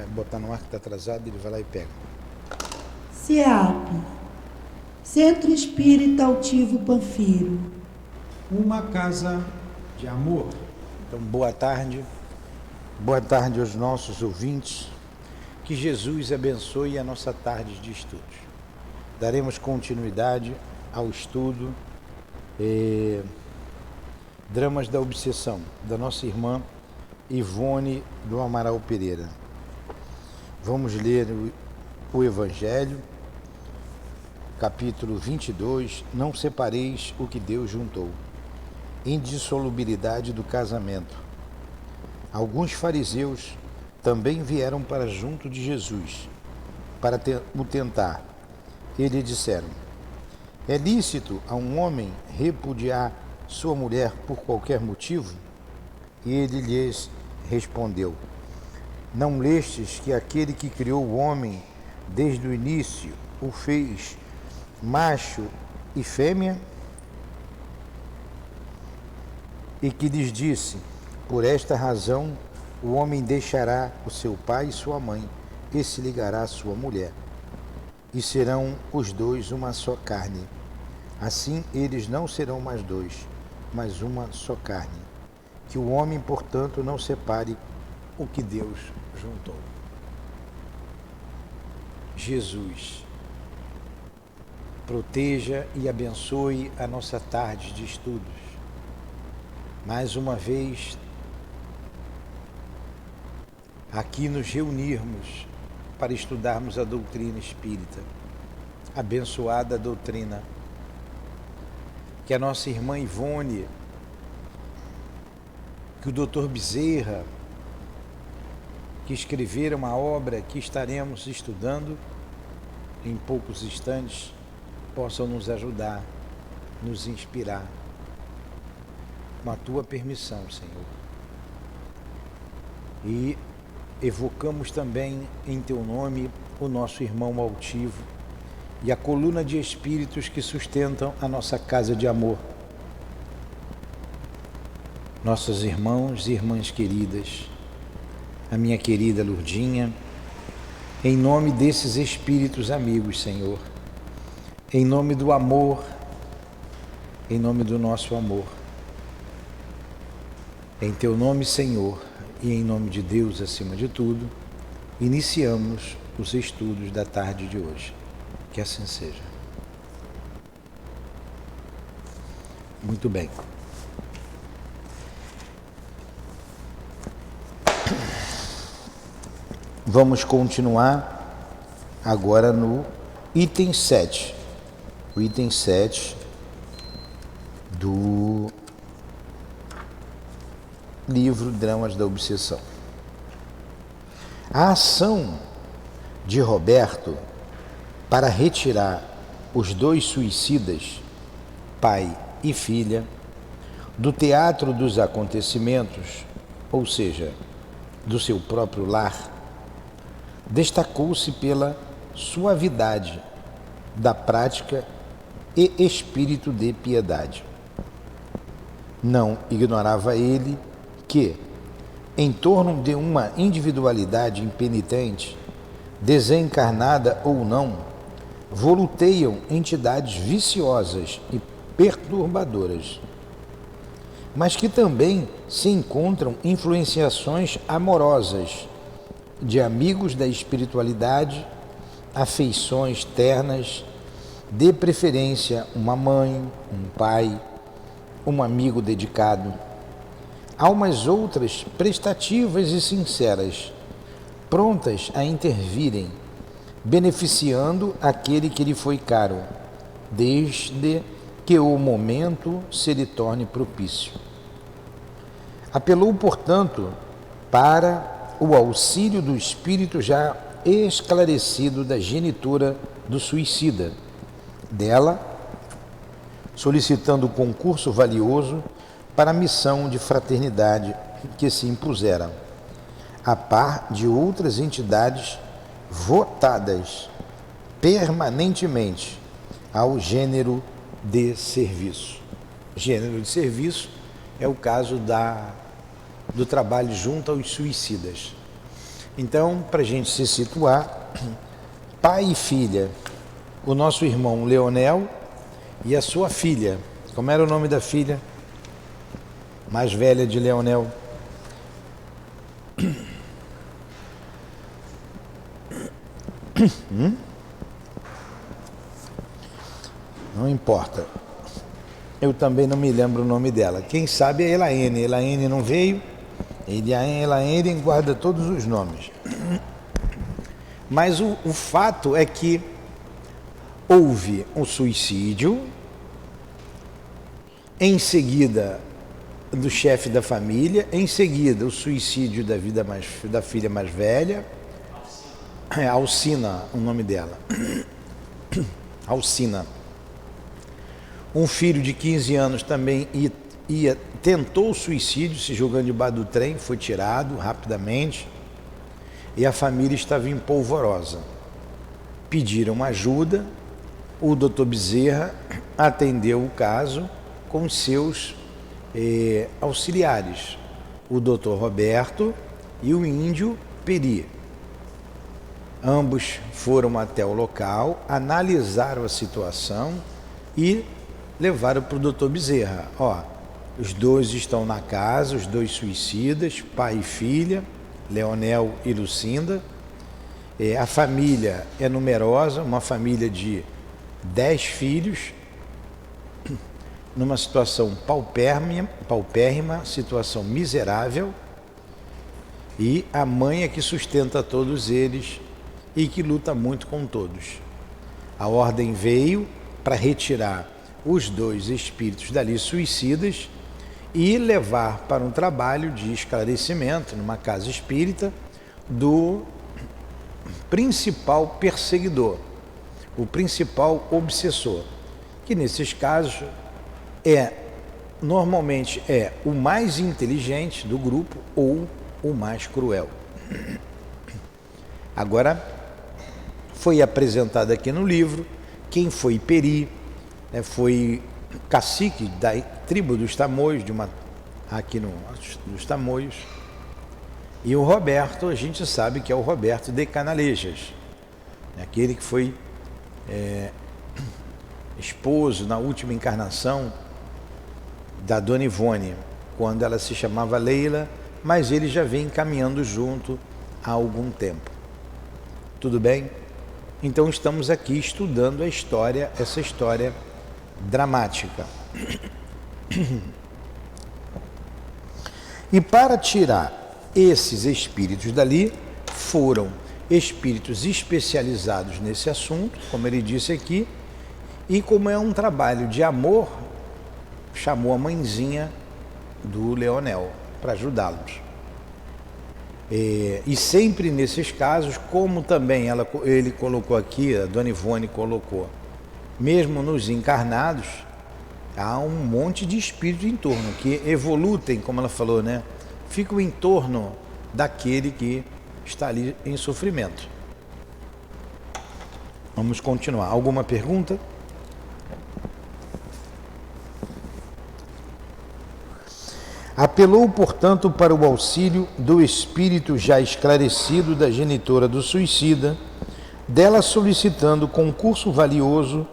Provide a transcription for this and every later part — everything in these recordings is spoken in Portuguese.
vai botar no ar que está atrasado, ele vai lá e pega. CEAP, Centro Espírita Altivo Panfiro. Uma casa de amor. Então, boa tarde aos nossos ouvintes, que Jesus abençoe a nossa tarde de estudos. Daremos continuidade ao estudo Dramas da Obsessão, da nossa irmã Ivone do Amaral Pereira. Vamos ler o Evangelho, capítulo 22, Não separeis o que Deus juntou. Indissolubilidade do casamento. Alguns fariseus também vieram para junto de Jesus, para o tentar. E lhe disseram: é lícito a um homem repudiar sua mulher por qualquer motivo? E ele lhes respondeu: não lestes que aquele que criou o homem desde o início o fez macho e fêmea? E que lhes disse: por esta razão o homem deixará o seu pai e sua mãe e se ligará à sua mulher, e serão os dois uma só carne. Assim eles não serão mais dois, mas uma só carne. Que o homem, portanto, não separe o que Deus juntou. Jesus proteja e abençoe a nossa tarde de estudos. Mais uma vez, aqui nos reunirmos para estudarmos a doutrina espírita, abençoada doutrina, que a nossa irmã Ivone, que o Dr. Bezerra, que escreveram uma obra que estaremos estudando em poucos instantes, possam nos ajudar, nos inspirar. Com a tua permissão, Senhor. E evocamos também em teu nome o nosso irmão altivo e a coluna de espíritos que sustentam a nossa casa de amor. Nossos irmãos e irmãs queridas, a minha querida Lurdinha, em nome desses espíritos amigos, Senhor, em nome do amor, em nome do nosso amor, em teu nome, Senhor, e em nome de Deus acima de tudo, iniciamos os estudos da tarde de hoje. Que assim seja. Muito bem. Vamos continuar agora no item 7. O item 7 do livro Dramas da Obsessão. A ação de Roberto para retirar os dois suicidas, pai e filha, do teatro dos acontecimentos, ou seja, do seu próprio lar, destacou-se pela suavidade da prática e espírito de piedade. Não ignorava ele que, em torno de uma individualidade impenitente, desencarnada ou não, voluteiam entidades viciosas e perturbadoras, mas que também se encontram influenciações amorosas de amigos da espiritualidade, afeições ternas, de preferência uma mãe, um pai, um amigo dedicado, almas outras prestativas e sinceras, prontas a intervirem, beneficiando aquele que lhe foi caro, desde que o momento se lhe torne propício. Apelou, portanto, para o auxílio do espírito já esclarecido da genitora do suicida, dela, solicitando concurso valioso para a missão de fraternidade que se impusera, a par de outras entidades votadas permanentemente ao gênero de serviço. Gênero de serviço é o caso do trabalho junto aos suicidas. Então, para a gente se situar, pai e filha, o nosso irmão Leonel e a sua filha. Como era o nome da filha mais velha de Leonel? Não importa. Eu também não me lembro o nome dela. Quem sabe é Elaine. Elaine não veio. Elaine guarda todos os nomes. Mas o fato é que houve um suicídio, em seguida do chefe da família, em seguida o suicídio da filha mais velha, Alcina, o nome dela, Alcina. Um filho de 15 anos também tentou o suicídio, se jogando debaixo do trem, foi tirado rapidamente, e a família estava em polvorosa. Pediram ajuda, o doutor Bezerra atendeu o caso com seus auxiliares, o doutor Roberto e o índio Peri. Ambos foram até o local, analisaram a situação e levaram para o doutor Bezerra. Os dois estão na casa, os dois suicidas, pai e filha, Leonel e Lucinda. A família é numerosa, uma família de 10 filhos, numa situação paupérrima, situação miserável, e a mãe é que sustenta todos eles e que luta muito com todos. A ordem veio para retirar os dois espíritos dali suicidas e levar para um trabalho de esclarecimento numa casa espírita do principal perseguidor, o principal obsessor, que nesses casos normalmente é o mais inteligente do grupo ou o mais cruel. Agora, foi apresentado aqui no livro quem foi Peri, foi cacique da tribo dos Tamoios, dos Tamoios, e o Roberto, a gente sabe que é o Roberto de Canalejas, aquele que foi esposo na última encarnação da Dona Ivone, quando ela se chamava Leila, mas ele já vem caminhando junto há algum tempo. Tudo bem? Então estamos aqui estudando essa história dramática. E para tirar esses espíritos dali, foram espíritos especializados nesse assunto, como ele disse aqui, e como é um trabalho de amor, chamou a mãezinha do Leonel para ajudá-los. E sempre nesses casos, como também ele colocou aqui, a Dona Ivone colocou, mesmo nos encarnados, há um monte de espíritos em torno, que evolutem, como ela falou, ficam em torno daquele que está ali em sofrimento. Vamos continuar. Alguma pergunta? Apelou, portanto, para o auxílio do espírito já esclarecido da genitora do suicida, dela solicitando concurso valioso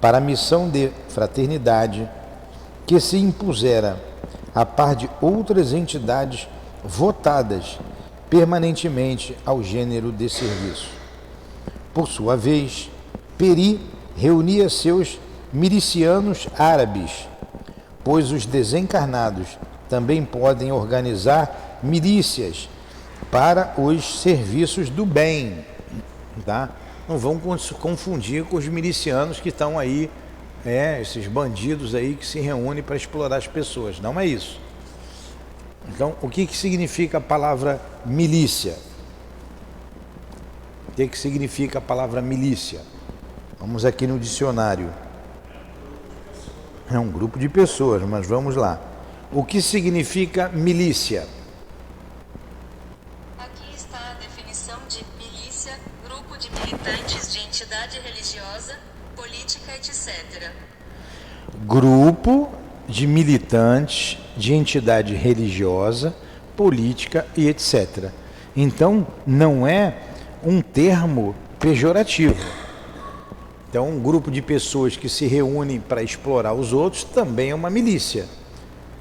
para a missão de fraternidade que se impusera a par de outras entidades votadas permanentemente ao gênero de serviço. Por sua vez, Peri reunia seus milicianos árabes, pois os desencarnados também podem organizar milícias para os serviços do bem, tá? Não vão confundir com os milicianos que estão aí, esses bandidos aí que se reúnem para explorar as pessoas. Não é isso. Então, o que significa a palavra milícia? O que significa a palavra milícia? Vamos aqui no dicionário. É um grupo de pessoas, mas vamos lá. O que significa milícia? Aqui está a definição de milícia, grupo de militantes de entidade religiosa, política, etc. Grupo de militantes de entidade religiosa, política e etc. Então, não é um termo pejorativo. Então, um grupo de pessoas que se reúnem para explorar os outros também é uma milícia.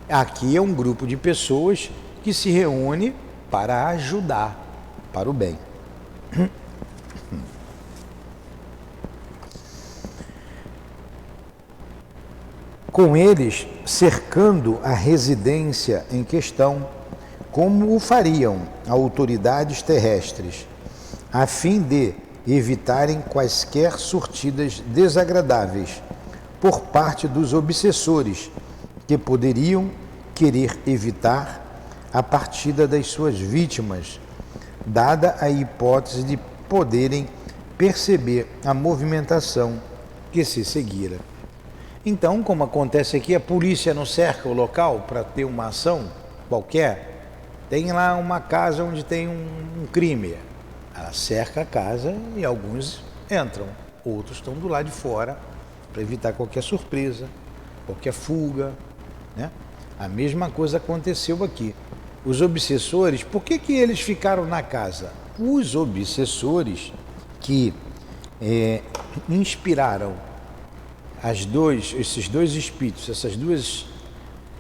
Aqui é um grupo de pessoas que se reúne para ajudar, para o bem. Com eles cercando a residência em questão, como o fariam autoridades terrestres, a fim de evitarem quaisquer surtidas desagradáveis por parte dos obsessores que poderiam querer evitar a partida das suas vítimas, dada a hipótese de poderem perceber a movimentação que se seguira. Então, como acontece aqui, a polícia não cerca o local para ter uma ação qualquer. Tem lá uma casa onde tem um crime. Ela cerca a casa e alguns entram, outros estão do lado de fora para evitar qualquer surpresa, qualquer fuga, né? A mesma coisa aconteceu aqui. Os obsessores, por que eles ficaram na casa? Os obsessores que inspiraram esses dois espíritos, essas duas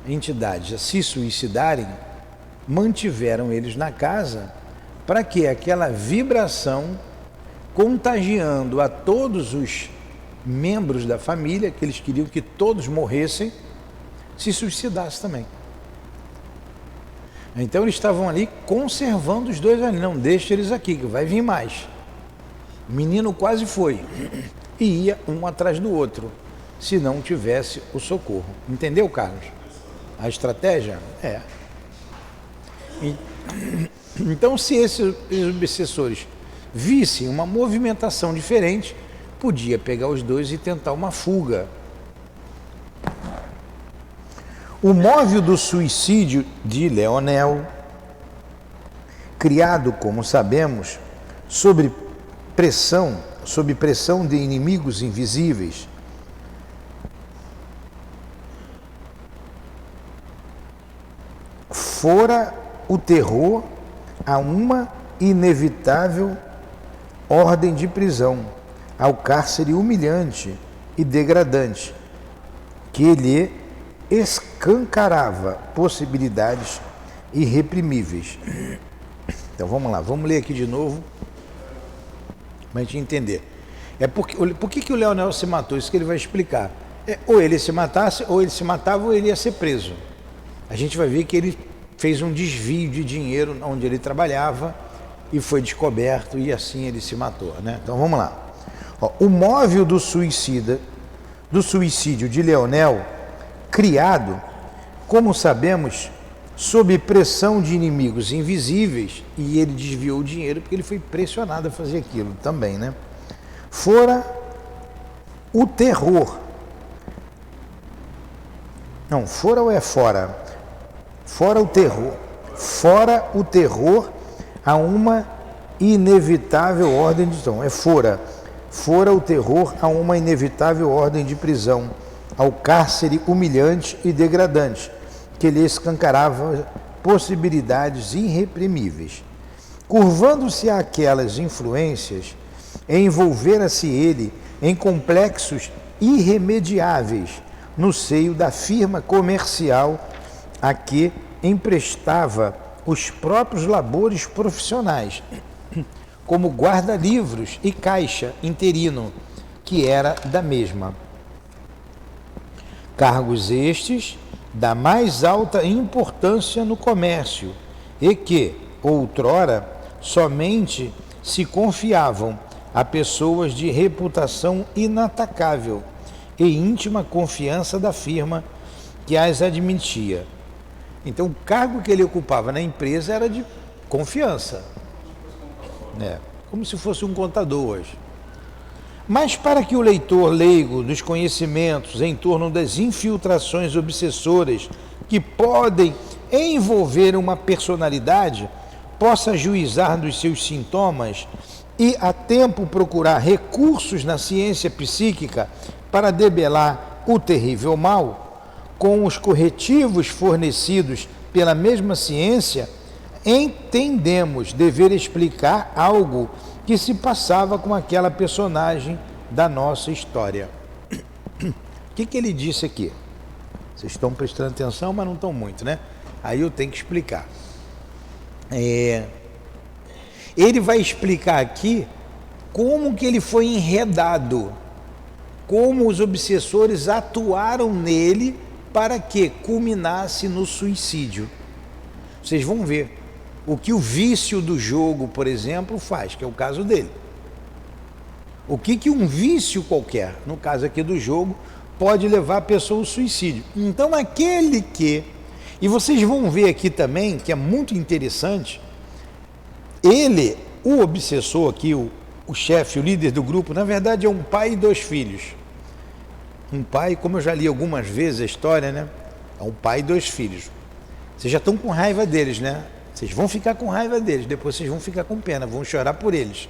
entidades a se suicidarem, mantiveram eles na casa para que aquela vibração, contagiando a todos os membros da família, que eles queriam que todos morressem, se suicidasse também. Então eles estavam ali conservando os dois ali, não deixa eles aqui, que vai vir mais. O menino quase foi, e ia um atrás do outro, se não tivesse o socorro. Entendeu, Carlos? A estratégia? É. Então, se esses obsessores vissem uma movimentação diferente, podia pegar os dois e tentar uma fuga. O móvel do suicídio de Leonel, criado, como sabemos, sob pressão de inimigos invisíveis, fora o terror a uma inevitável ordem de prisão, ao cárcere humilhante e degradante, que lhe escancarava possibilidades irreprimíveis. Então vamos lá, vamos ler aqui de novo para a gente entender. Por que o Leonel se matou? Isso que ele vai explicar. Ou ele se matasse, ou ele se matava, ou ele ia ser preso. A gente vai ver que ele fez um desvio de dinheiro onde ele trabalhava e foi descoberto, e assim ele se matou, né? Então vamos lá. O móvel do suicídio de Leonel, criado, como sabemos, sob pressão de inimigos invisíveis, e ele desviou o dinheiro porque ele foi pressionado a fazer aquilo também, né? Fora o terror. Não, fora ou é fora? Fora o terror. Fora o terror a uma inevitável ordem de prisão. É fora. Fora o terror a uma inevitável ordem de prisão, ao cárcere humilhante e degradante, que lhe escancarava possibilidades irreprimíveis. Curvando-se àquelas influências, envolvera-se ele em complexos irremediáveis no seio da firma comercial a que emprestava os próprios labores profissionais, como guarda-livros e caixa interino, que era da mesma. Cargos estes da mais alta importância no comércio e que, outrora, somente se confiavam a pessoas de reputação inatacável e íntima confiança da firma que as admitia. Então, o cargo que ele ocupava na empresa era de confiança, né? Como se fosse um contador hoje. Mas para que o leitor leigo dos conhecimentos em torno das infiltrações obsessoras que podem envolver uma personalidade, possa juizar dos seus sintomas e a tempo procurar recursos na ciência psíquica para debelar o terrível mal, com os corretivos fornecidos pela mesma ciência, entendemos dever explicar algo que se passava com aquela personagem da nossa história. O que ele disse aqui? Vocês estão prestando atenção, mas não estão muito, né? Aí eu tenho que explicar. Ele vai explicar aqui como que ele foi enredado, como os obsessores atuaram nele para que culminasse no suicídio. Vocês vão ver o que o vício do jogo, por exemplo, faz, que é o caso dele. O que um vício qualquer, no caso aqui do jogo, pode levar a pessoa ao suicídio. Então aquele que... E vocês vão ver aqui também, que é muito interessante, ele, o obsessor aqui, o chefe, o líder do grupo, na verdade é um pai e 2 filhos. Um pai, como eu já li algumas vezes a história, né? É um pai e 2 filhos. Vocês já estão com raiva deles, né? Vocês vão ficar com raiva deles, depois vocês vão ficar com pena, vão chorar por eles.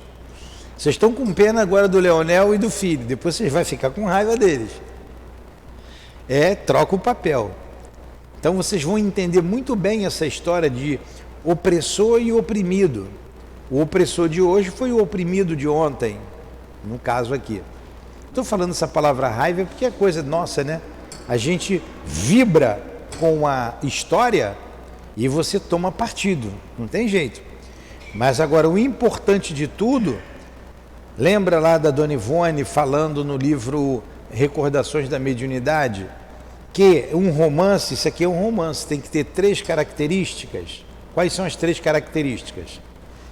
Vocês estão com pena agora do Leonel e do filho, depois vocês vão ficar com raiva deles. Troca o papel. Então vocês vão entender muito bem essa história de opressor e oprimido. O opressor de hoje foi o oprimido de ontem, no caso aqui. Estou falando essa palavra raiva porque é coisa nossa, né? A gente vibra com a história e você toma partido, não tem jeito. Mas agora o importante de tudo, lembra lá da Dona Ivone falando no livro Recordações da Mediunidade, que um romance, isso aqui é um romance, tem que ter 3 características. Quais são as 3 características?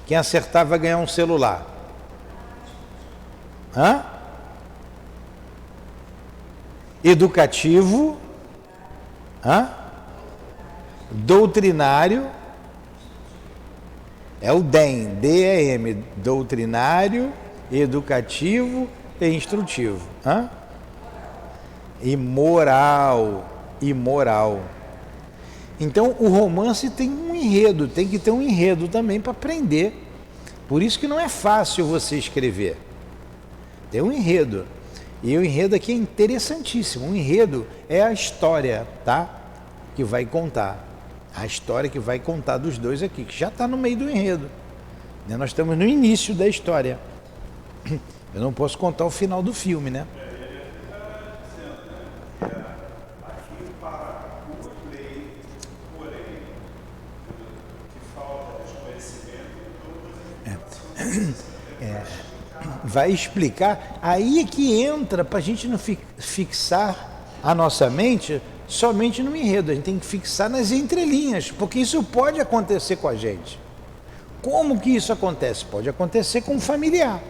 Quem acertar vai ganhar um celular. Educativo, doutrinário, é o DEM, D-E-M, doutrinário, educativo e instrutivo. E moral. Então o romance tem um enredo, tem que ter um enredo também para aprender. Por isso que não é fácil você escrever. Tem um enredo. E o enredo aqui é interessantíssimo. O enredo é a história, tá? Que vai contar. A história que vai contar dos 2 aqui, que já está no meio do enredo. Nós estamos no início da história. Eu não posso contar o final do filme, né? Vai explicar, aí é que entra para a gente não fixar a nossa mente somente no enredo, a gente tem que fixar nas entrelinhas, porque isso pode acontecer com a gente. Como que isso acontece? Pode acontecer com um familiar.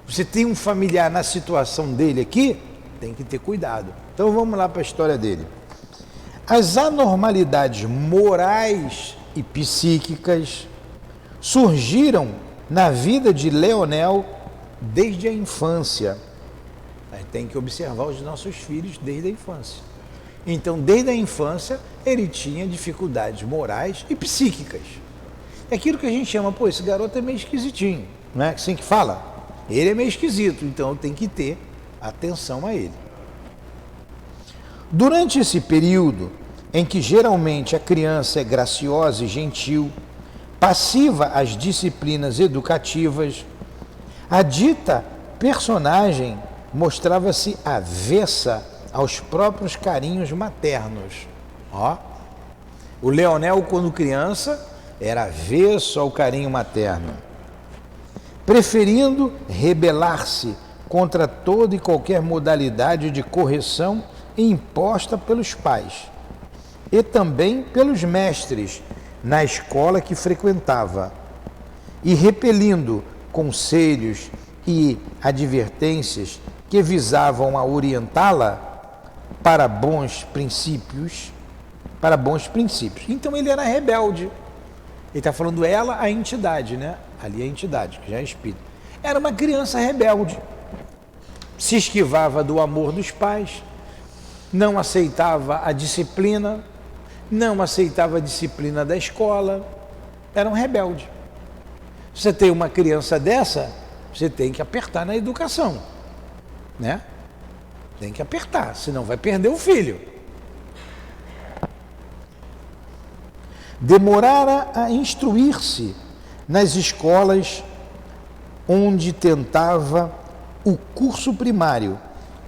Você tem um familiar na situação dele aqui, tem que ter cuidado. Então vamos lá para a história dele. As anormalidades morais e psíquicas surgiram na vida de Leonel desde a infância. A gente tem que observar os nossos filhos desde a infância. Então, desde a infância, ele tinha dificuldades morais e psíquicas. É aquilo que a gente chama, esse garoto é meio esquisitinho, não é assim que fala? Ele é meio esquisito, então tem que ter atenção a ele. Durante esse período, em que geralmente a criança é graciosa e gentil, passiva às disciplinas educativas, a dita personagem mostrava-se avessa aos próprios carinhos maternos. O Leonel, quando criança, era avesso ao carinho materno, preferindo rebelar-se contra toda e qualquer modalidade de correção imposta pelos pais e também pelos mestres na escola que frequentava, e repelindo conselhos e advertências que visavam a orientá-la para bons princípios. Então ele era rebelde. Ele está falando ela, a entidade, né? Ali é a entidade, que já é espírito. Era uma criança rebelde. Se esquivava do amor dos pais, não aceitava a disciplina, não aceitava a disciplina da escola. Era um rebelde. Você tem uma criança dessa, você tem que apertar na educação, né? Tem que apertar, senão vai perder o filho. Demorara a instruir-se nas escolas onde tentava o curso primário,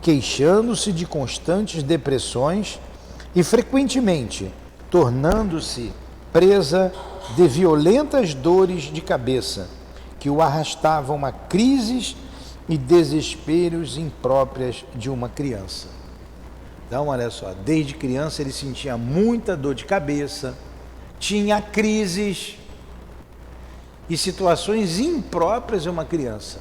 queixando-se de constantes depressões e frequentemente tornando-se presa de violentas dores de cabeça que o arrastavam a crises e desesperos impróprias de uma criança. Então, olha só, desde criança ele sentia muita dor de cabeça, tinha crises e situações impróprias de uma criança.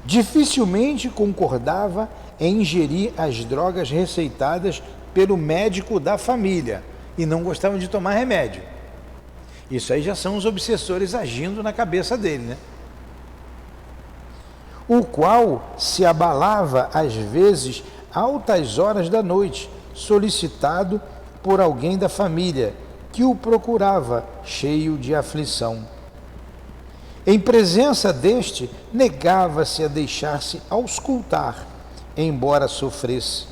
Dificilmente concordava em ingerir as drogas receitadas pelo médico da família e não gostava de tomar remédio. Isso aí já são os obsessores agindo na cabeça dele, né? O qual se abalava às vezes altas horas da noite, solicitado por alguém da família que o procurava, cheio de aflição. Em presença deste, negava-se a deixar-se auscultar, embora sofresse,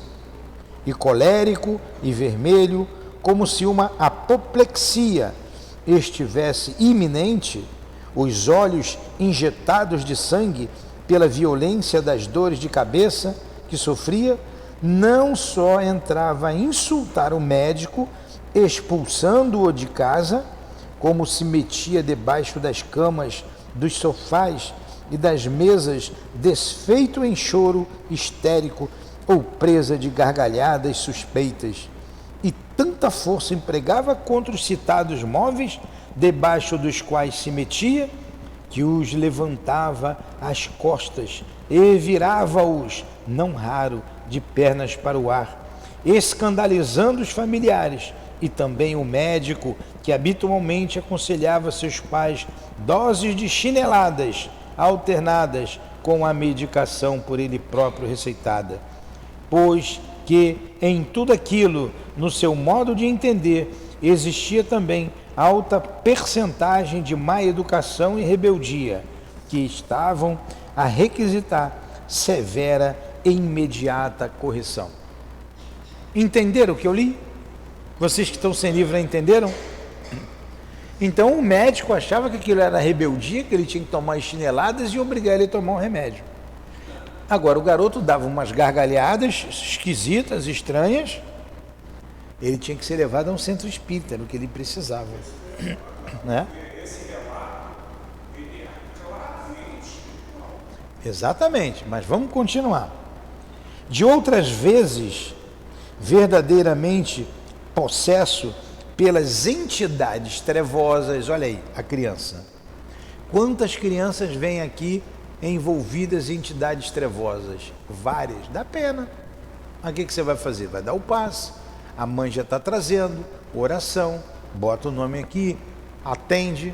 e colérico e vermelho, como se uma apoplexia estivesse iminente, os olhos injetados de sangue pela violência das dores de cabeça que sofria, não só entrava a insultar o médico, expulsando-o de casa, como se metia debaixo das camas, dos sofás e das mesas, desfeito em choro histérico ou presa de gargalhadas suspeitas, e tanta força empregava contra os citados móveis, debaixo dos quais se metia, que os levantava às costas e virava-os, não raro, de pernas para o ar, escandalizando os familiares e também o médico, que habitualmente aconselhava seus pais doses de chineladas alternadas com a medicação por ele próprio receitada, pois que em tudo aquilo, no seu modo de entender, existia também alta percentagem de má educação e rebeldia, que estavam a requisitar severa e imediata correção. Entenderam o que eu li? Vocês que estão sem livro entenderam? Então o médico achava que aquilo era rebeldia, que ele tinha que tomar as chineladas e obrigar ele a tomar um remédio. Agora, o garoto dava umas gargalhadas esquisitas, estranhas, ele tinha que ser levado a um centro espírita, era o que ele precisava. Né? Exatamente, mas vamos continuar. De outras vezes, verdadeiramente possesso pelas entidades trevosas, olha aí, a criança. Quantas crianças vêm aqui envolvidas em entidades trevosas? Várias, dá pena. Mas o que você vai fazer? Vai dar o passe, a mãe já está trazendo, oração, bota o nome aqui, atende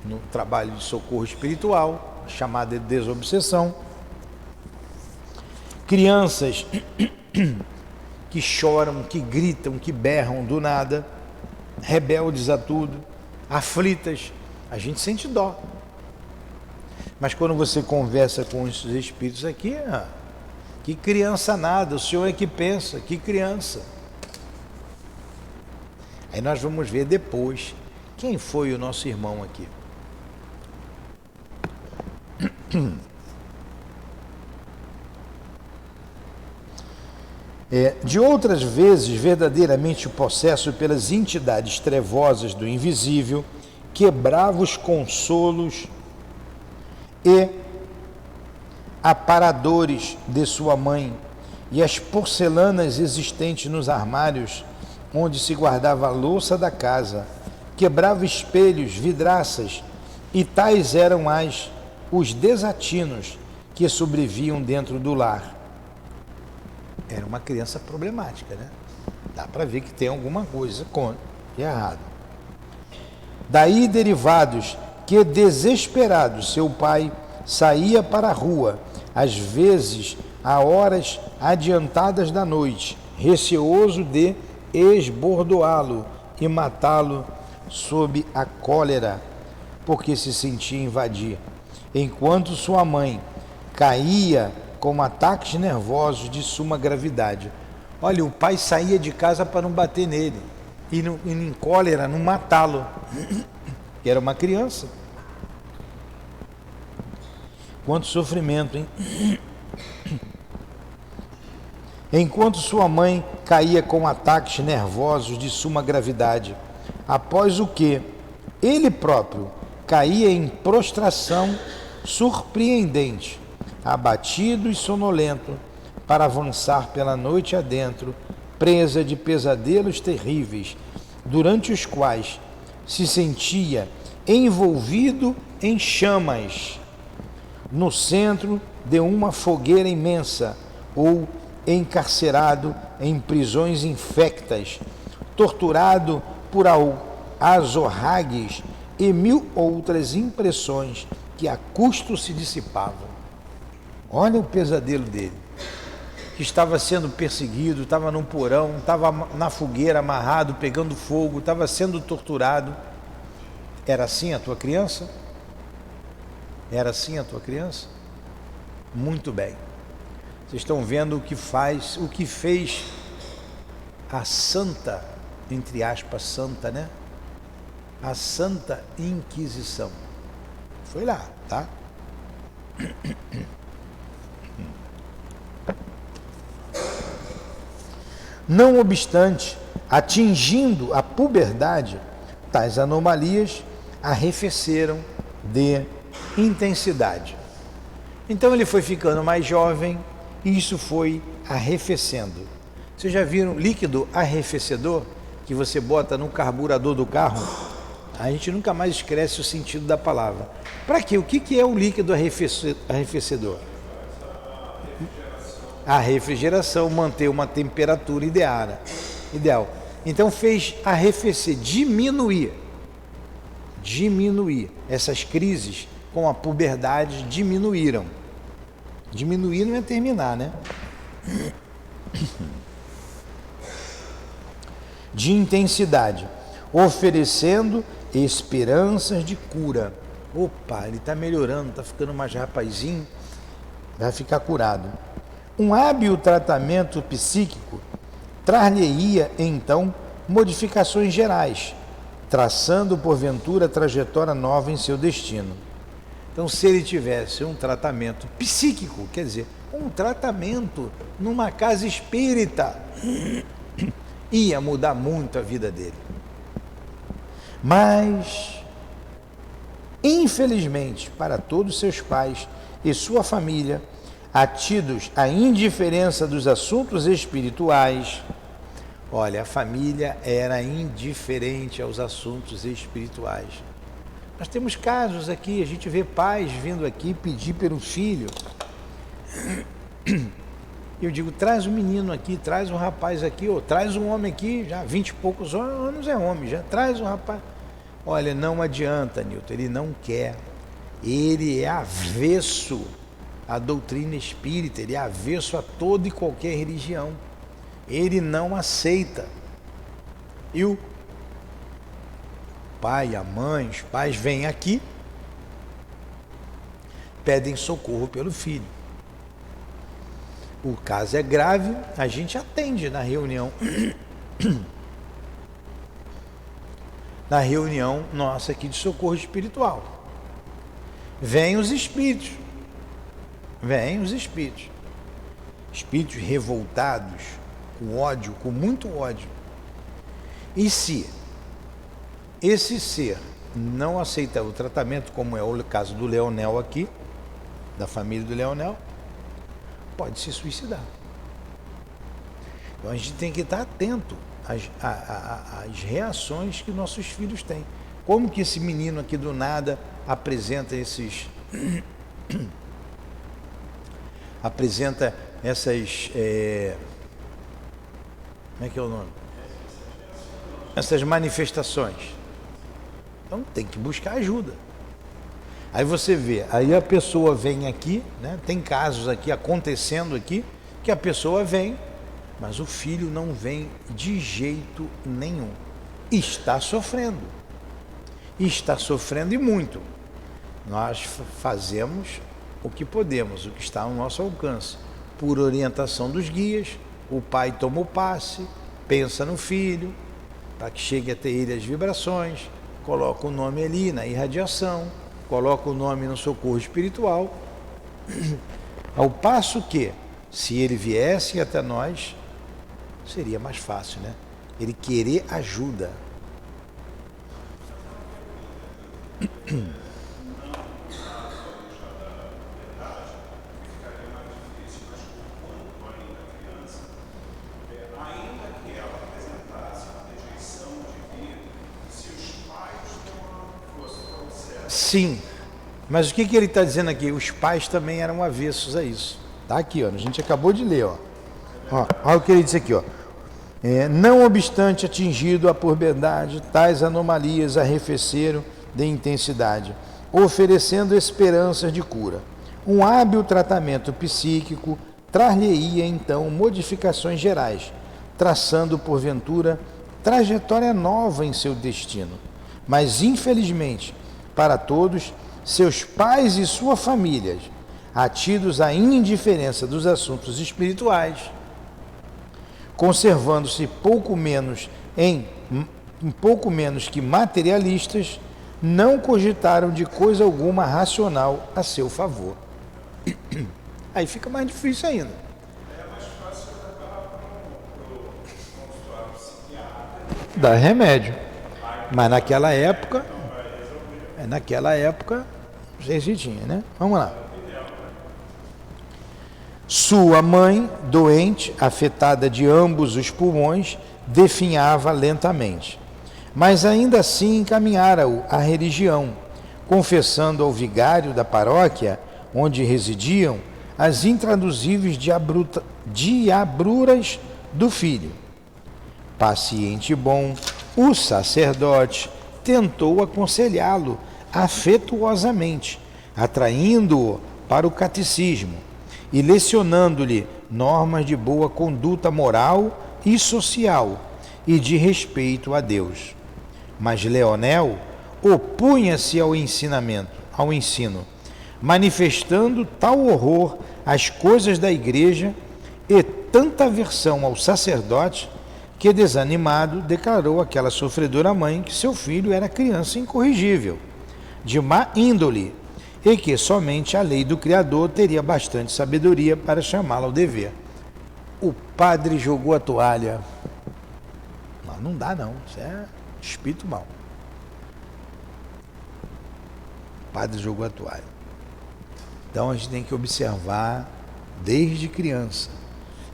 no trabalho de socorro espiritual, chamada de desobsessão. Crianças que choram, que gritam, que berram do nada, rebeldes a tudo, aflitas, a gente sente dó. Mas quando você conversa com esses espíritos aqui, que criança nada, o senhor é que pensa, que criança. Aí nós vamos ver depois quem foi o nosso irmão aqui. De outras vezes, verdadeiramente possesso pelas entidades trevosas do invisível, quebrava os consolos e aparadores de sua mãe e as porcelanas existentes nos armários onde se guardava a louça da casa, quebrava espelhos, vidraças, e tais eram os desatinos que sobreviam dentro do lar. Era uma criança problemática, né? Dá para ver que tem alguma coisa de errado. Daí derivados que, desesperado, seu pai saía para a rua, às vezes a horas adiantadas da noite, receoso de esbordoá-lo e matá-lo sob a cólera, porque se sentia invadir, enquanto sua mãe caía com ataques nervosos de suma gravidade. Olha, o pai saía de casa para não bater nele e em cólera não matá-lo, que era uma criança. Quanto sofrimento, hein? Enquanto sua mãe caía com ataques nervosos de suma gravidade, após o que ele próprio caía em prostração surpreendente, abatido e sonolento, para avançar pela noite adentro, presa de pesadelos terríveis, durante os quais se sentia envolvido em chamas, no centro de uma fogueira imensa, ou encarcerado em prisões infectas, torturado por azorragues e 1000 outras impressões que a custo se dissipavam. Olha o pesadelo dele, que estava sendo perseguido, estava num porão, estava na fogueira amarrado, pegando fogo, estava sendo torturado. Era assim a tua criança? Era assim a tua criança? Muito bem. Vocês estão vendo o que fez a santa, entre aspas, santa, né? A Santa Inquisição. Foi lá, tá? Não obstante, atingindo a puberdade, tais anomalias arrefeceram de intensidade. Então ele foi ficando mais jovem e isso foi arrefecendo. Vocês já viram líquido arrefecedor que você bota no carburador do carro? A gente nunca mais esquece o sentido da palavra. Para quê? O que é o líquido arrefecedor? A refrigeração, manter uma temperatura ideal. Então fez arrefecer, diminuir. Essas crises com a puberdade diminuíram. Diminuir não é terminar, né? De intensidade, oferecendo esperanças de cura. Opa, ele está melhorando, está ficando mais rapazinho, vai ficar curado. Um hábil tratamento psíquico trar-lhe-ia, então, modificações gerais, traçando, porventura, trajetória nova em seu destino. Então, se ele tivesse um tratamento psíquico, quer dizer, um tratamento numa casa espírita, ia mudar muito a vida dele. Mas, infelizmente, para todos seus pais e sua família, atidos à indiferença dos assuntos espirituais, olha, a família era indiferente aos assuntos espirituais. Nós temos casos aqui, a gente vê pais vindo aqui pedir pelo filho. Eu digo, traz um menino aqui, traz um rapaz aqui, ou traz um homem aqui, já 20 e poucos anos é homem, já traz um rapaz. Olha, não adianta, Nilton, ele não quer. Ele é avesso à doutrina espírita, ele é avesso a toda e qualquer religião. Ele não aceita. E o pai, a mãe, os pais vêm aqui, pedem socorro pelo filho. O caso é grave, a gente atende na reunião. Na reunião nossa aqui de socorro espiritual. Vêm os espíritos. Espíritos revoltados, com ódio, com muito ódio. E se esse ser não aceitar o tratamento, como é o caso do Leonel aqui, da família do Leonel, pode se suicidar. Então a gente tem que estar atento às reações que nossos filhos têm. Como que esse menino aqui do nada apresenta essas como é que é o nome? Essas manifestações. Então tem que buscar ajuda. Aí você vê, aí a pessoa vem aqui, né? Tem casos aqui acontecendo aqui, que a pessoa vem, mas o filho não vem de jeito nenhum. Está sofrendo e muito. Nós fazemos o que podemos, o que está ao nosso alcance. Por orientação dos guias, o pai toma o passe, pensa no filho, para que chegue até ele as vibrações, coloca o nome ali na irradiação, coloca o nome no socorro espiritual, ao passo que, se ele viesse até nós, seria mais fácil, né? Ele querer ajuda. Sim, mas o que ele está dizendo aqui? Os pais também eram avessos a isso. Está aqui, ó, a gente acabou de ler. Olha o que ele diz aqui. Ó. Não obstante atingido a puberdade, tais anomalias arrefeceram de intensidade, oferecendo esperanças de cura. Um hábil tratamento psíquico trar-lhe-ia então modificações gerais, traçando porventura trajetória nova em seu destino. Mas infelizmente, para todos, seus pais e suas famílias, atidos à indiferença dos assuntos espirituais, conservando-se pouco menos que materialistas, não cogitaram de coisa alguma racional a seu favor. Aí fica mais difícil ainda. Dá remédio. Mas naquela época, não sei se tinha, né? Vamos lá. Sua mãe, doente, afetada de ambos os pulmões, definhava lentamente. Mas ainda assim encaminhara-o à religião, confessando ao vigário da paróquia onde residiam as intraduzíveis diabruras do filho. Paciente e bom, o sacerdote tentou aconselhá-lo afetuosamente, atraindo-o para o catecismo e lecionando-lhe normas de boa conduta moral e social e de respeito a Deus. Mas Leonel opunha-se ao ensino, manifestando tal horror às coisas da igreja e tanta aversão ao sacerdote que, desanimado, declarou àquela sofredora mãe que seu filho era criança incorrigível, de má índole, e que somente a lei do Criador teria bastante sabedoria para chamá-la ao dever. O padre jogou a toalha. Não dá não, isso é espírito mau. O padre jogou a toalha. Então a gente tem que observar desde criança.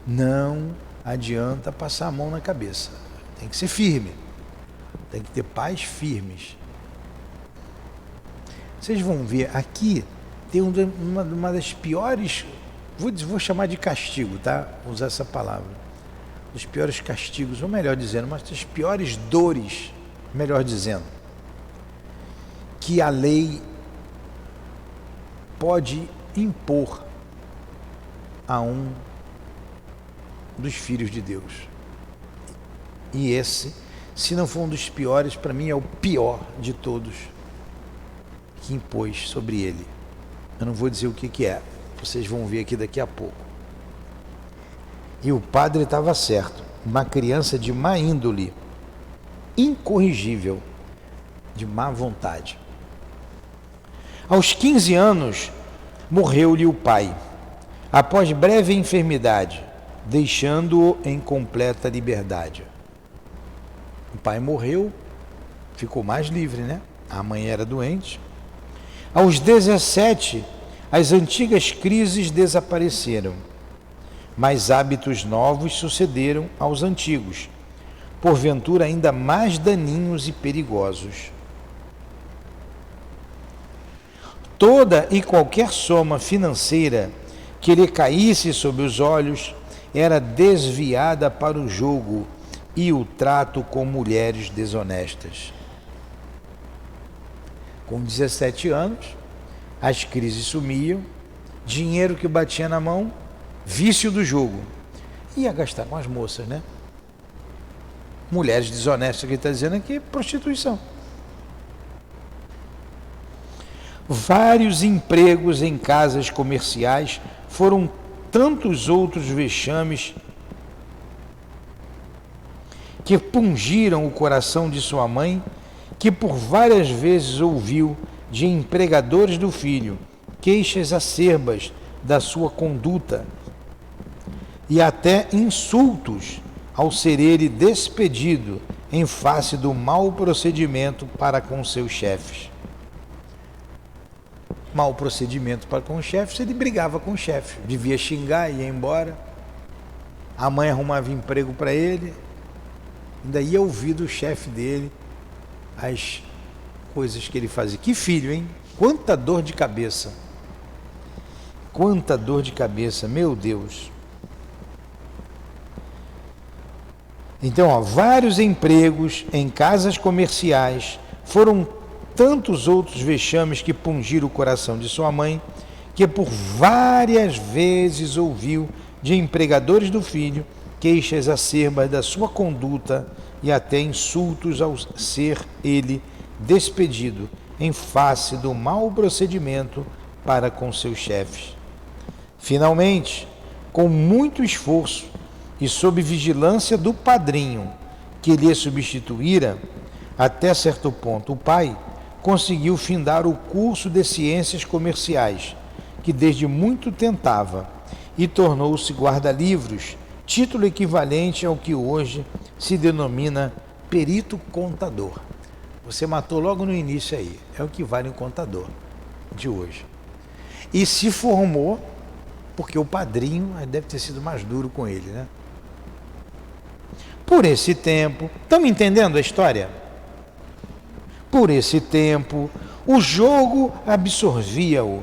Não adianta passar a mão na cabeça. Tem que ser firme. Tem que ter pais firmes. Vocês vão ver, aqui tem uma das piores, vou chamar de castigo, tá? Vou usar essa palavra. Dos piores castigos, ou melhor dizendo, mas das piores dores, melhor dizendo, que a lei pode impor a um dos filhos de Deus. E esse, se não for um dos piores, para mim é o pior de todos que impôs sobre ele. Eu não vou dizer o que é, vocês vão ver aqui daqui a pouco. E o padre estava certo, uma criança de má índole, incorrigível, de má vontade. Aos 15 anos, morreu-lhe o pai, após breve enfermidade, deixando-o em completa liberdade. O pai morreu, ficou mais livre, né? A mãe era doente. Aos 17, as antigas crises desapareceram, mas hábitos novos sucederam aos antigos, porventura ainda mais daninhos e perigosos. Toda e qualquer soma financeira que lhe caísse sob os olhos era desviada para o jogo e o trato com mulheres desonestas. Com 17 anos, as crises sumiam, dinheiro que batia na mão, vício do jogo. Ia gastar com as moças, né? Mulheres desonestas, que ele está dizendo aqui, prostituição. Vários empregos em casas comerciais foram tantos outros vexames que pungiram o coração de sua mãe, que por várias vezes ouviu de empregadores do filho queixas acerbas da sua conduta e até insultos ao ser ele despedido em face do mau procedimento para com seus chefes. Mau procedimento para com os chefes, ele brigava com o chefe, devia xingar, ia embora. A mãe arrumava emprego para ele, ainda ia ouvir do chefe dele as coisas que ele fazia. Que filho, hein? Quanta dor de cabeça. Quanta dor de cabeça, meu Deus. Então, vários empregos em casas comerciais, foram tantos outros vexames que pungiram o coração de sua mãe, que por várias vezes ouviu de empregadores do filho queixas acerbas da sua conduta e até insultos ao ser ele despedido em face do mau procedimento para com seus chefes. Finalmente, com muito esforço e sob vigilância do padrinho que lhe substituíra, até certo ponto o pai conseguiu findar o curso de ciências comerciais, que desde muito tentava, e tornou-se guarda-livros, título equivalente ao que hoje se denomina perito contador. Você matou logo no início aí, é o que vale um contador de hoje. E se formou, porque o padrinho deve ter sido mais duro com ele, né? Por esse tempo, estão entendendo a história? Por esse tempo, o jogo absorvia-o,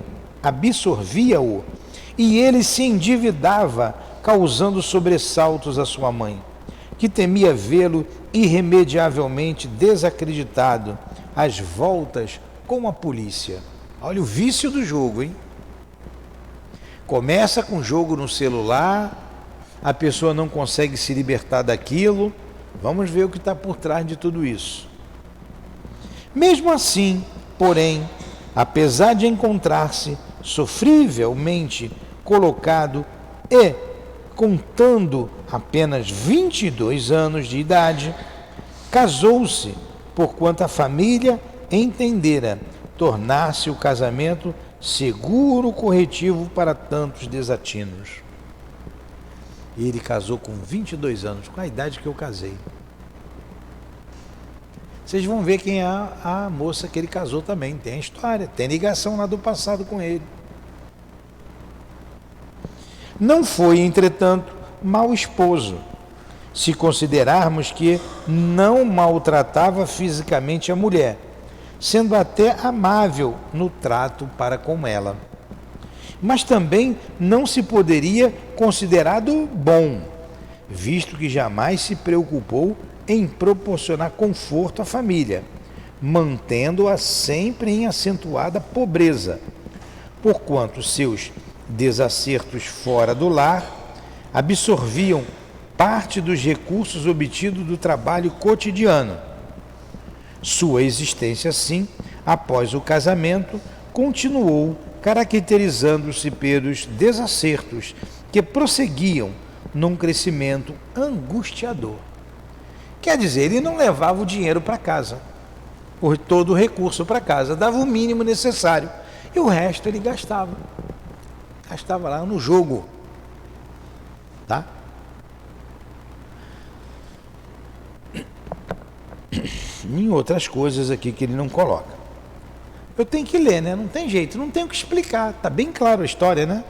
e ele se endividava, causando sobressaltos à sua mãe, que temia vê-lo irremediavelmente desacreditado às voltas com a polícia. Olha o vício do jogo, hein? Começa com jogo no celular, a pessoa não consegue se libertar daquilo. Vamos ver o que está por trás de tudo isso. Mesmo assim, porém, apesar de encontrar-se sofrivelmente colocado e contando apenas 22 anos de idade, casou-se, porquanto a família entendera tornar-se o casamento seguro corretivo para tantos desatinos. Ele casou com 22 anos, com a idade que eu casei. Vocês vão ver quem é a moça que ele casou também. Tem a história, tem ligação lá do passado com ele. Não foi, entretanto, mau esposo, se considerarmos que não maltratava fisicamente a mulher, sendo até amável no trato para com ela. Mas também não se poderia considerado bom, visto que jamais se preocupou em proporcionar conforto à família, mantendo-a sempre em acentuada pobreza, porquanto seus desacertos fora do lar absorviam parte dos recursos obtidos do trabalho cotidiano. Sua existência, assim, após o casamento, continuou caracterizando-se pelos desacertos que prosseguiam num crescimento angustiador. Quer dizer, ele não levava o dinheiro para casa, todo o recurso para casa, dava o mínimo necessário e o resto ele gastava. Gastava lá no jogo, tá? Em outras coisas aqui que ele não coloca. Eu tenho que ler, né? Não tem jeito, não tenho que explicar. Tá bem claro a história, né?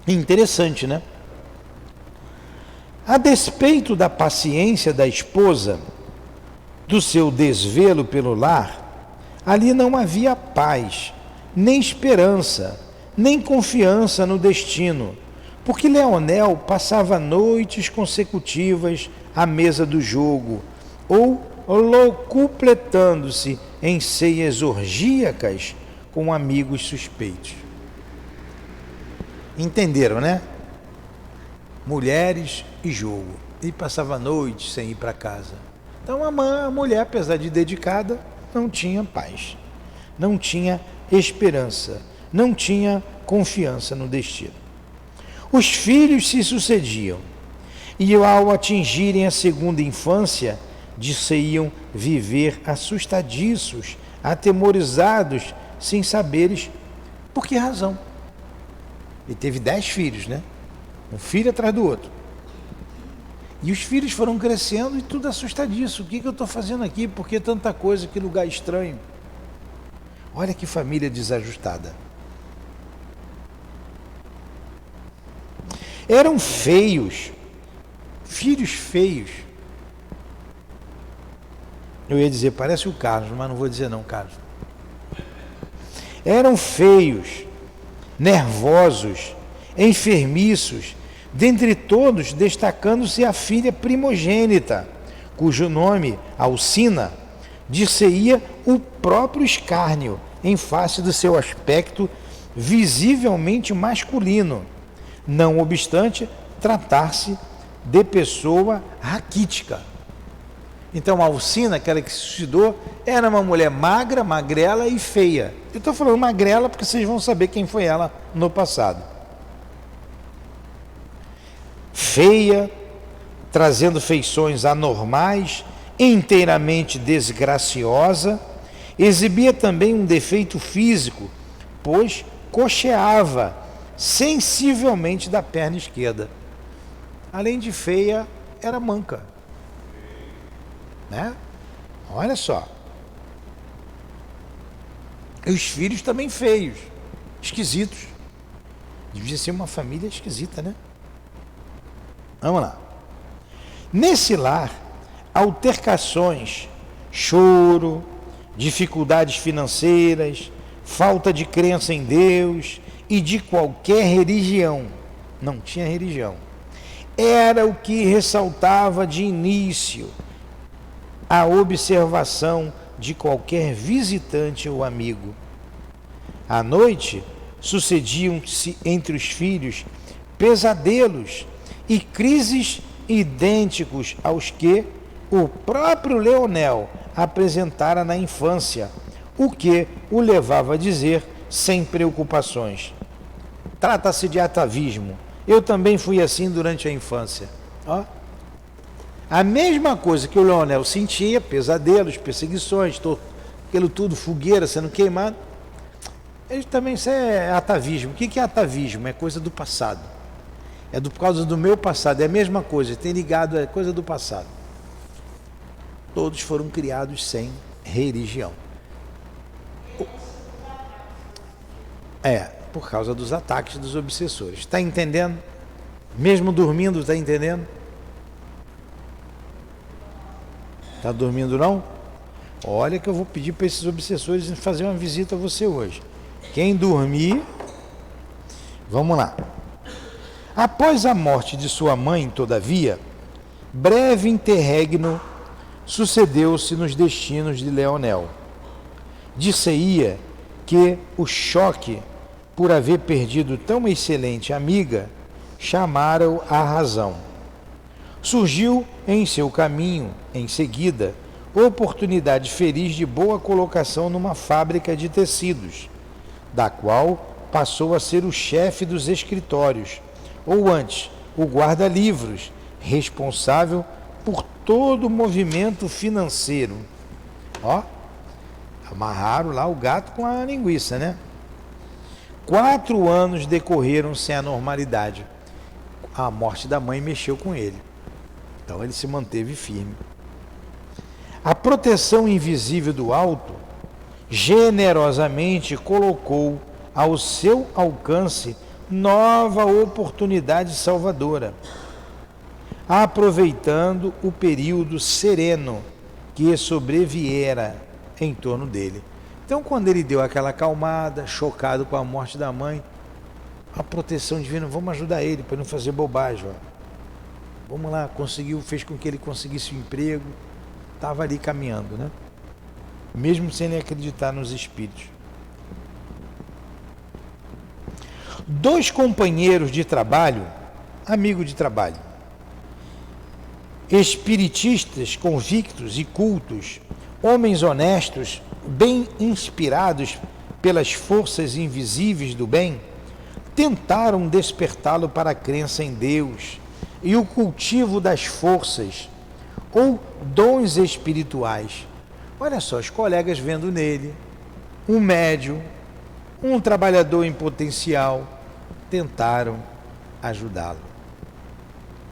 Interessante, né? A despeito da paciência da esposa, do seu desvelo pelo lar, ali não havia paz, nem esperança, nem confiança no destino, porque Leonel passava noites consecutivas à mesa do jogo, ou locupletando-se em ceias orgíacas com amigos suspeitos. Entenderam, né? Mulheres e jogo. E passava noites sem ir para casa. Então a mulher, apesar de dedicada, não tinha paz, não tinha esperança, não tinha confiança no destino. Os filhos se sucediam. e ao atingirem a segunda infância, disse-iam viver assustadiços, atemorizados, sem saberes por que razão. Ele teve 10 filhos, né? Um filho atrás do outro. E os filhos foram crescendo e tudo assustadíssimo. O que eu estou fazendo aqui? Por que tanta coisa? Que lugar estranho. Olha que família desajustada. Eram feios, filhos feios. Eu ia dizer, parece o Carlos, mas não vou dizer não, Carlos. Eram feios, nervosos, enfermiços, dentre todos destacando-se a filha primogênita, cujo nome, Alcina, dir-se-ia o próprio escárnio, em face do seu aspecto visivelmente masculino, não obstante tratar-se de pessoa raquítica. Então a Alcina, aquela que se suicidou, era uma mulher magra, magrela e feia. Eu estou falando magrela porque vocês vão saber quem foi ela no passado. Feia, trazendo feições anormais, inteiramente desgraciosa, exibia também um defeito físico, pois coxeava sensivelmente da perna esquerda. Além de feia, era manca. Né? Olha só. E os filhos também feios, esquisitos. Devia ser uma família esquisita, né? Vamos lá. Nesse lar, altercações, choro, dificuldades financeiras, falta de crença em Deus e de qualquer religião. Não tinha religião. Era o que ressaltava de início a observação de qualquer visitante ou amigo. À noite, sucediam-se entre os filhos pesadelos e crises idênticos aos que o próprio Leonel apresentara na infância, o que o levava a dizer sem preocupações: trata-se de atavismo. Eu também fui assim durante a infância. Ó. A mesma coisa que o Leonel sentia, pesadelos, perseguições, aquilo tudo, fogueira sendo queimado, ele também, isso é atavismo. O que é atavismo? É coisa do passado. É por causa do meu passado, é a mesma coisa, tem ligado, é coisa do passado. Todos foram criados sem religião. Por causa dos ataques dos obsessores. Está entendendo? Mesmo dormindo, está entendendo? Está dormindo não? Olha que eu vou pedir para esses obsessores fazer uma visita a você hoje. Quem dormir, vamos lá. Após a morte de sua mãe, todavia, breve interregno sucedeu-se nos destinos de Leonel. Dir-se-ia que o choque por haver perdido tão excelente amiga chamara-o à razão. Surgiu em seu caminho, em seguida, oportunidade feliz de boa colocação numa fábrica de tecidos, da qual passou a ser o chefe dos escritórios, ou antes, o guarda-livros, responsável por todo o movimento financeiro. Ó, amarraram lá o gato com a linguiça, né? 4 anos decorreram sem a normalidade. A morte da mãe mexeu com ele. Então ele se manteve firme. A proteção invisível do alto generosamente colocou ao seu alcance nova oportunidade salvadora, aproveitando o período sereno que sobreviera em torno dele. Então, quando ele deu aquela acalmada, chocado com a morte da mãe, a proteção divina, vamos ajudar ele para não fazer bobagem. Ó. Vamos lá, fez com que ele conseguisse um emprego, estava ali caminhando, né? Mesmo sem ele acreditar nos espíritos. 2 companheiros de trabalho, amigo de trabalho, espiritistas convictos e cultos, homens honestos, bem inspirados pelas forças invisíveis do bem, tentaram despertá-lo para a crença em Deus, e o cultivo das forças ou dons espirituais. Olha só, os colegas vendo nele um médium, um trabalhador em potencial, tentaram ajudá-lo.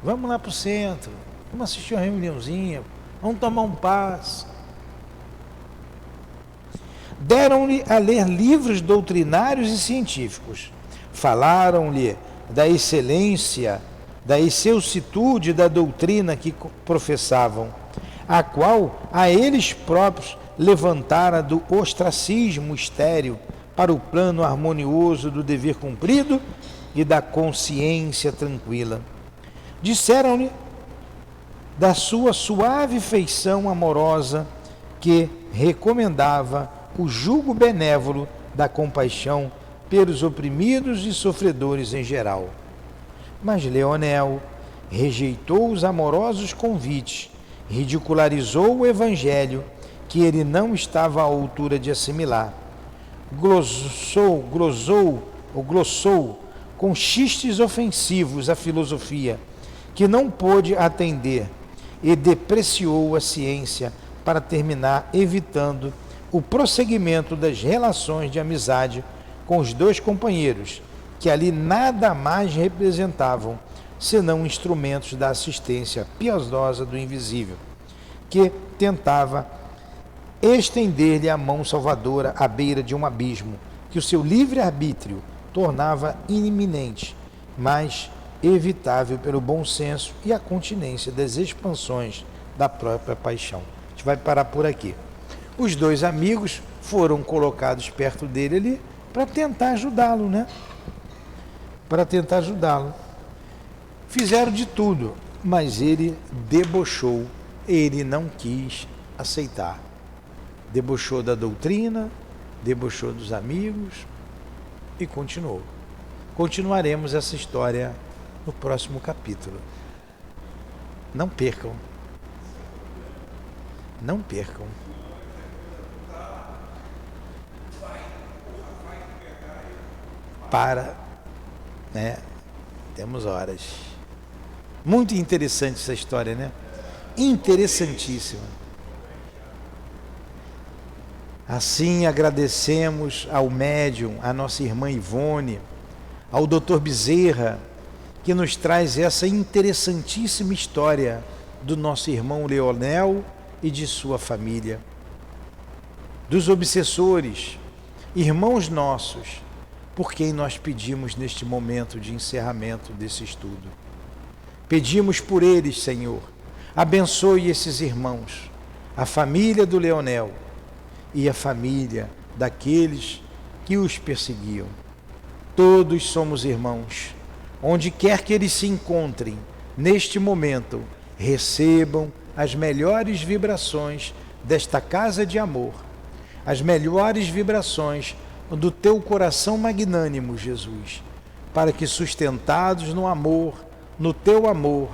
Vamos lá para o centro, vamos assistir uma reuniãozinha, vamos tomar um passe. Deram-lhe a ler livros doutrinários e científicos. Falaram-lhe da excelência, da excelsitude da doutrina que professavam, a qual a eles próprios levantara do ostracismo estéril para o plano harmonioso do dever cumprido e da consciência tranquila. Disseram-lhe da sua suave feição amorosa que recomendava o jugo benévolo da compaixão pelos oprimidos e sofredores em geral. Mas Leonel rejeitou os amorosos convites, ridicularizou o evangelho que ele não estava à altura de assimilar, glossou com xistes ofensivos a filosofia, que não pôde atender, e depreciou a ciência para terminar evitando o prosseguimento das relações de amizade com os dois companheiros, que ali nada mais representavam senão instrumentos da assistência piedosa do invisível, que tentava estender-lhe a mão salvadora à beira de um abismo, que o seu livre-arbítrio tornava iminente, mas evitável pelo bom senso e a continência das expansões da própria paixão. A gente vai parar por aqui. Os dois amigos foram colocados perto dele ali para tentar ajudá-lo, né? Para tentar ajudá-lo. Fizeram de tudo, mas ele debochou, ele não quis aceitar. Debochou da doutrina, debochou dos amigos e continuou. Continuaremos essa história no próximo capítulo. Não percam. Não percam. Temos horas. Muito interessante essa história, né? Interessantíssima. Assim agradecemos ao médium, à nossa irmã Ivone, ao Dr. Bezerra, que nos traz essa interessantíssima história do nosso irmão Leonel e de sua família. Dos obsessores, irmãos nossos, por quem nós pedimos neste momento de encerramento desse estudo. Pedimos por eles, Senhor, abençoe esses irmãos, a família do Leonel e a família daqueles que os perseguiam. Todos somos irmãos. Onde quer que eles se encontrem, neste momento, recebam as melhores vibrações desta casa de amor, as melhores vibrações do teu coração magnânimo, Jesus, para que, sustentados no amor, no teu amor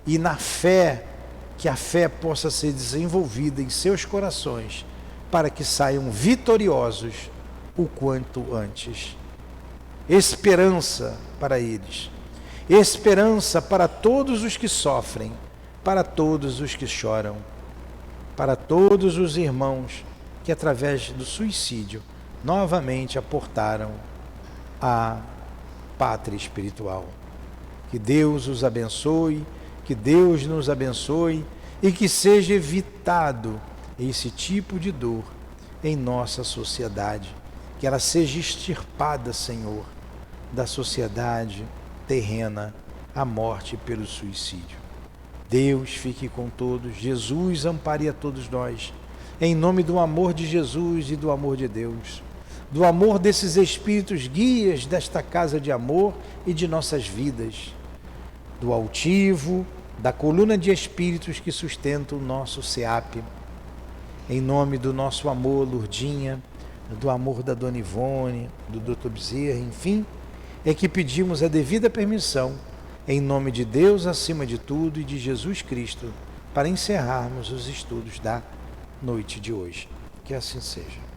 e na fé, que a fé possa ser desenvolvida em seus corações, para que saiam vitoriosos o quanto antes. Esperança para eles, esperança para todos os que sofrem, para todos os que choram, para todos os irmãos que, através do suicídio, novamente aportaram a pátria espiritual. Que Deus os abençoe, que Deus nos abençoe e que seja evitado esse tipo de dor em nossa sociedade, que ela seja extirpada, Senhor, da sociedade terrena, a morte pelo suicídio. Deus fique com todos, Jesus ampare a todos nós, em nome do amor de Jesus e do amor de Deus, do amor desses espíritos guias desta casa de amor e de nossas vidas, do altivo, da coluna de espíritos que sustenta o nosso SEAP, em nome do nosso amor, Lourdinha, do amor da Dona Ivone, do Dr. Bezerra, enfim, é que pedimos a devida permissão, em nome de Deus acima de tudo e de Jesus Cristo, para encerrarmos os estudos da noite de hoje. Que assim seja.